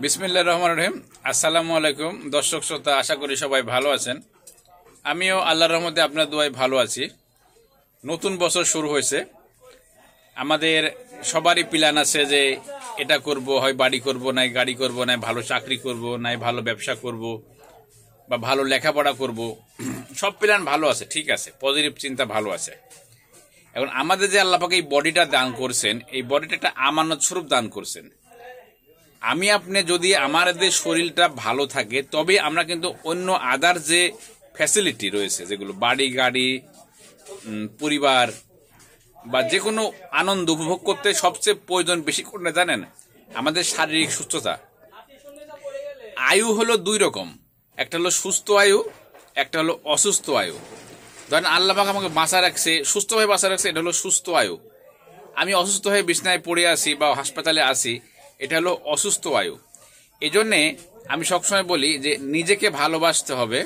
বিসমিল্লাহির রহমানির রহিম। আসসালামু আলাইকুম দর্শক শ্রোতা, আশা করি সবাই ভালো আছেন। আমিও আল্লাহর রহমতে আপনার দোয়ায় ভালো আছি। নতুন বছর শুরু হয়েছে, আমাদের সবারই প্ল্যান আছে যে এটা করব, হয় বাড়ি করব, নাই গাড়ি করব, নাই ভালো চাকরি করব, নাই ভালো ব্যবসা করব, বা ভালো লেখাপড়া করব। সব প্ল্যান ভালো আছে, ঠিক আছে, পজিটিভ চিন্তা ভালো আছে। এখন আমাদের যে আল্লাহ পাক এই বডিটা দান করছেন, এই বডিটা একটা আমানত স্বরূপ দান করছেন। আমি আপনি যদি আমাদের শরীরটা ভালো থাকে, তবে আমরা কিন্তু অন্য আদার যে ফ্যাসিলিটি রয়েছে, যেগুলো বাড়ি গাড়ি, পরিবার বা যে কোনো আনন্দ উপভোগ করতে সবচেয়ে প্রয়োজন বেশি কোনটা জানেন? আমাদের শারীরিক সুস্থতা। আয়ু হলো দুই রকম, একটা হলো সুস্থ আয়ু, একটা হলো অসুস্থ আয়ু। ধরেন আল্লাহ পাক আমাকে বাঁচা রাখছে, সুস্থভাবে বাঁচা রাখছে, এটা হলো সুস্থ আয়ু। আমি অসুস্থ হয়ে বিছনায় পড়ে আসি বা হাসপাতালে আসি, এটা হলো অসুস্থ আয়ু। এই জন্যে আমি সবসময় বলি যে নিজেকে ভালোবাসতে হবে,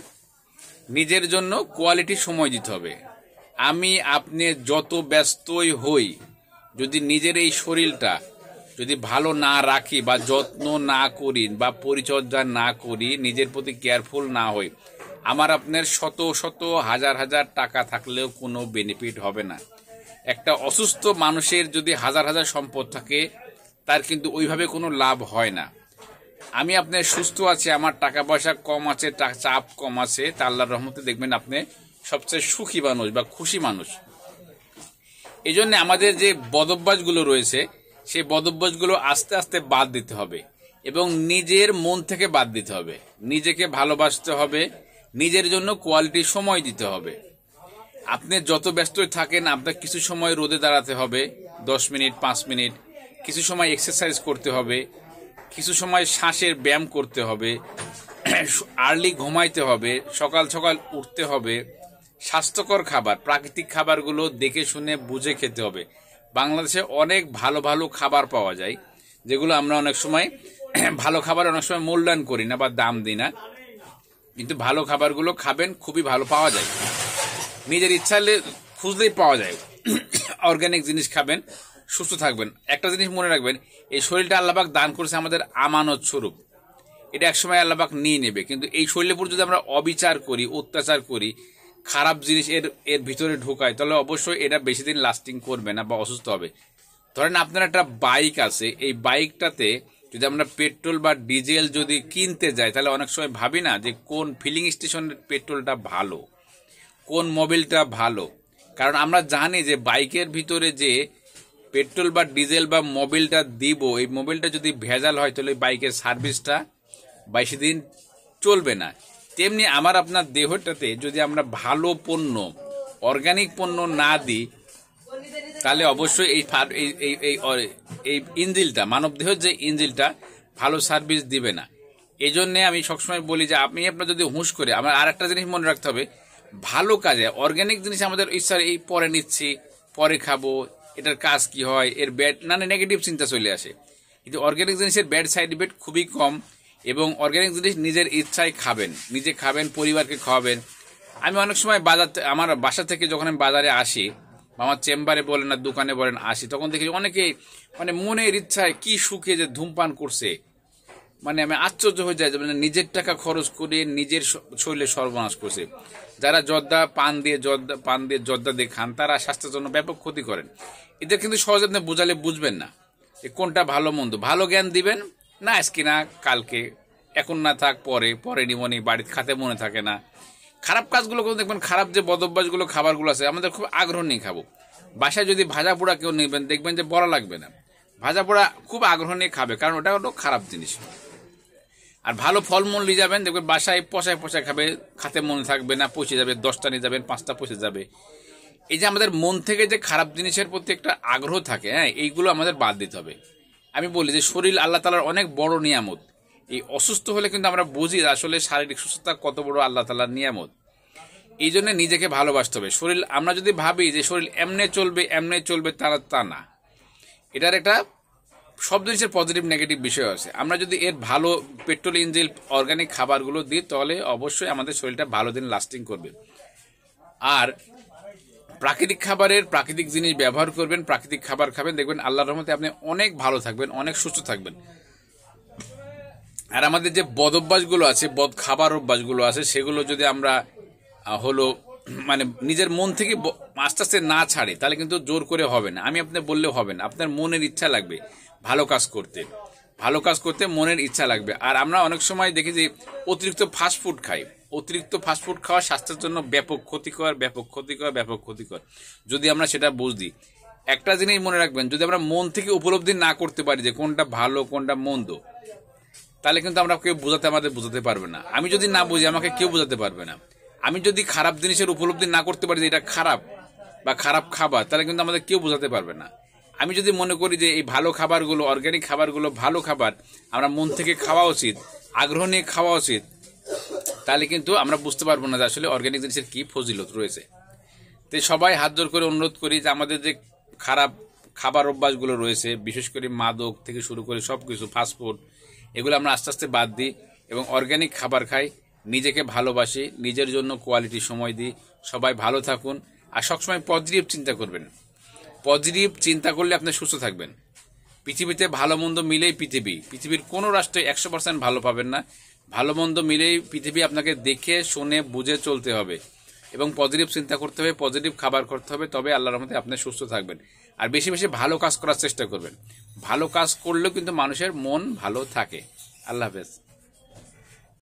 নিজের জন্য কোয়ালিটি সময় দিতে হবে। আমি আপনি যত ব্যস্তই হই, যদি নিজের এই শরীরটা যদি ভালো না রাখি বা যত্ন না করি বা পরিচর্যা না করি, নিজের প্রতি কেয়ারফুল না হই, আমার আপনার শত শত হাজার হাজার টাকা থাকলেও কোনো বেনিফিট হবে না। একটা অসুস্থ মানুষের যদি হাজার হাজার সম্পদ থাকে, তার কিন্তু ওইভাবে কোনো লাভ হয় না। আমি আপনার সুস্থ আছি, আমার টাকা পয়সা কম আছে, চাপ কম আছে, তা আল্লাহর রহমতে দেখবেন আপনি সবচেয়ে সুখী মানুষ বা খুশি মানুষ। এই জন্য আমাদের যে বদভ্যাসগুলো রয়েছে, সেই বদভ্যাসগুলো আস্তে আস্তে বাদ দিতে হবে এবং নিজের মন থেকে বাদ দিতে হবে। নিজেকে ভালোবাসতে হবে, নিজের জন্য কোয়ালিটি সময় দিতে হবে। আপনি যত ব্যস্তই থাকেন, আপনার কিছু সময় রোদে দাঁড়াতে হবে, 10 মিনিট 5 মিনিট, কিছু সময় এক্সারসাইজ করতে হবে, কিছু সময় শ্বাসের ব্যায়াম করতে হবে, আর্লি ঘুমাইতে হবে, সকাল সকাল উঠতে হবে, স্বাস্থ্যকর খাবার, প্রাকৃতিক খাবারগুলো দেখে শুনে বুঝে খেতে হবে। বাংলাদেশে অনেক ভালো ভালো খাবার পাওয়া যায়, যেগুলো আমরা অনেক সময় ভালো খাবার অনেক সময় মূল্যায়ন করি না বা দাম দিই না, কিন্তু ভালো খাবারগুলো খাবেন, খুবই ভালো পাওয়া যায়, নিজের ইচ্ছা হলে খুঁজলেই পাওয়া যায়। অর্গানিক জিনিস খাবেন, সুস্থ থাকবেন। একটা জিনিস মনে রাখবেন, এই শরীরটা আল্লাহ পাক দান করেছে আমাদের আমানত স্বরূপ, এটা একসময় আল্লাহ পাক নিয়ে নেবে। কিন্তু এই শরীরের উপর যদি আমরা অবিচার করি, অত্যাচার করি, খারাপ জিনিস এর ভিতরে ঢোকাই, তাহলে অবশ্যই এটা বেশি দিন লাস্টিং করবে না বা অসুস্থ হবে। ধরেন আপনার একটা বাইক আছে, এই বাইকটাতে যদি আমরা পেট্রোল বা ডিজেল যদি কিনতে যাই, তাহলে অনেক সময় ভাবি না যে কোন ফিলিং স্টেশনের পেট্রোলটা ভালো, কোন মোবিলটা ভালো। কারণ আমরা জানি যে বাইকের ভিতরে যে পেট্রোল বা ডিজেল বা মোবিলটা দিব, এই মোবিলটা যদি ভেজাল হয়, তাহলে বাইকের সার্ভিসটা বেশি দিন চলবে না। তেমনি আমার আপনার দেহটাতে যদি আমরা ভালো পণ্য, অর্গানিক পণ্য না দিই, তাহলে অবশ্যই এই ইঞ্জিনটা, মানব দেহের যে ইঞ্জিনটা ভালো সার্ভিস দিবে না। এই জন্যে আমি সবসময় বলি যে আপনি আপনার যদি হুঁশ করে, আমার আর একটা জিনিস মনে রাখতে হবে, ভালো কাজে অর্গানিক জিনিস আমাদের ইচ্ছা এই পরে নিচ্ছি, পরে খাবো, এটার কাজ কি হয়, এর ব্যাড নানা নেগেটিভ চিন্তা চলে আসে। কিন্তু অর্গানিক জিনিসের ব্যাড সাইড ইফেক্ট খুবই কম, এবং অর্গানিক জিনিস নিজের ইচ্ছায় খাবেন, নিজে খাবেন, পরিবারকে খাওয়াবেন। আমি অনেক সময় আমার বাসা থেকে যখন আমি বাজারে আসি, আমার চেম্বারে বলেন না দোকানে বলেন আসি, তখন দেখি অনেকেই মনের ইচ্ছায় কি সুখে যে ধূমপান করছে, আমি আশ্চর্য হয়ে যাই। নিজের টাকা খরচ করে নিজের শরীরে সর্বনাশ করছে। যারা পান দিয়ে জর্দা দিয়ে খান, তারা স্বাস্থ্যের জন্য ব্যাপক ক্ষতি করেন। এদের কিন্তু সহজে আপনি বোঝালে বুঝবেন না যে কোনটা ভালো মন্দ। ভালো জ্ঞান দিবেন, না আজকে না কালকে, এখন না থাক পরে নিমনি, বাড়িতে খাতে মনে থাকে না। খারাপ কাজগুলো করে দেখবেন, খারাপ যে বদভ্যাসগুলো, খাবারগুলো আছে, আমাদের খুব আগ্রহ নিয়ে খাবো। বাসায় যদি ভাজা পোড়া কেউ নেবেন, দেখবেন যে বড়া লাগবে না, ভাজা পোড়া খুব আগ্রহ নিয়ে খাবে, কারণ ওটা হলো খারাপ জিনিস। আর ভালো ফলমূল নিয়ে যাবেন, দেখবেন বাসায় পচায় খাবে, খাতে মনে থাকবে না, পচে যাবে, 10টা নিয়ে যাবেন 5টা পচে যাবে। এই যে আমাদের মন থেকে যে খারাপ জিনিসের প্রতি একটা আগ্রহ থাকে, হ্যাঁ, এইগুলো আমাদের বাদ দিতে হবে। আমি বলি যে শরীর আল্লাহ তাআলার অনেক বড় নিয়ামত। এই অসুস্থ হলে কিন্তু আমরা বুঝি আসলে শারীরিক সুস্থতা কত বড় আল্লাহ তাআলার নিয়ামত। এই জন্য নিজেকে ভালোবাসতে হবে। শরীর, আমরা যদি ভাবি যে শরীর এমনি চলবে, তা না। এটার একটা সব জিনিসের পজিটিভ নেগেটিভ বিষয় আছে। আমরা যদি এর ভালো পেট্রোল ইঞ্জিন অর্গানিক খাবারগুলো দিই, তাহলে অবশ্যই আমাদের শরীরটা ভালো দিন লাস্টিং করবে। আর প্রাকৃতিক খাবারের প্রাকৃতিক জিনিস ব্যবহার করবেন, প্রাকৃতিক খাবার খাবেন, দেখবেন আল্লাহর রহমতে আপনি অনেক ভালো থাকবেন, অনেক সুস্থ থাকবেন। আর আমাদের যে বদ অভ্যাসগুলো আছে, বদ খাবার অভ্যাসগুলো আছে, সেগুলো যদি আমরা হলো মানে নিজের মন থেকে আস্তে আস্তে না ছাড়ে, তাহলে কিন্তু জোর করে হবে না। আমি আপনার বললেও হবে না, আপনার মনের ইচ্ছা লাগবে ভালো কাজ করতে, ভালো কাজ করতে মনের ইচ্ছা লাগবে। আর আমরা অনেক সময় দেখি যে অতিরিক্ত ফাস্টফুড খাই। অতিরিক্ত ফাস্টফুড খাওয়া স্বাস্থ্যের জন্য ব্যাপক ক্ষতিকর, ব্যাপক ক্ষতিকর, ব্যাপক ক্ষতিকর। যদি আমরা সেটা বুঝি, একটা জিনিস মনে রাখবেন, যদি আমরা মন থেকে উপলব্ধি না করতে পারি যে কোনটা ভালো কোনটা মন্দ, তাহলে কিন্তু আমরা কেউ আমাদের বোঝাতে পারবে না। আমি যদি না বুঝি, আমাকে কেউ বোঝাতে পারবে না। আমি যদি খারাপ জিনিসের উপলব্ধি না করতে পারি যে এটা খারাপ বা খারাপ খাবার, তাহলে কিন্তু আমাদের কেউ বোঝাতে পারবে না। আমি যদি মনে করি যে এই ভালো খাবারগুলো, অর্গ্যানিক খাবারগুলো ভালো খাবার, আমরা মন থেকে খাওয়া উচিত, আগ্রহ নিয়ে খাওয়া উচিত, তাহলে কিন্তু আমরা বুঝতে পারবো না যে আসলে অর্গ্যানিক জিনিসের কি ফজিলত রয়েছে। তো সবাই হাত জোর করে অনুরোধ করি যে আমাদের যে খারাপ খাবার অভ্যাসগুলো রয়েছে, বিশেষ করে মাদক থেকে শুরু করে সবকিছু, ফাস্টফুড, এগুলো আমরা আস্তে আস্তে বাদ দিই এবং অর্গ্যানিক খাবার খাই, নিজেকে ভালোবাসি, নিজের জন্য কোয়ালিটি সময় দিই। সবাই ভালো থাকুন আর সবসময় পজিটিভ চিন্তা করবেন। পজিটিভ চিন্তা করলে আপনি সুস্থ থাকবেন। পৃথিবীতে ভালো মন্দ মিলেই পৃথিবীর কোনো রাষ্ট্রে 100% ভালো পাবেন না। ভালো মন্দ মিলেই পৃথিবী। আপনাকে দেখে শুনে বুঝে চলতে হবে এবং পজিটিভ চিন্তা করতে হবে, পজিটিভ খাবার করতে হবে, তবে আল্লাহর রহমতে আপনি সুস্থ থাকবেন। আর বেশি বেশি ভালো কাজ করার চেষ্টা করবেন। ভালো কাজ করলেও কিন্তু মানুষের মন ভালো থাকে। আল্লাহ হাফেজ।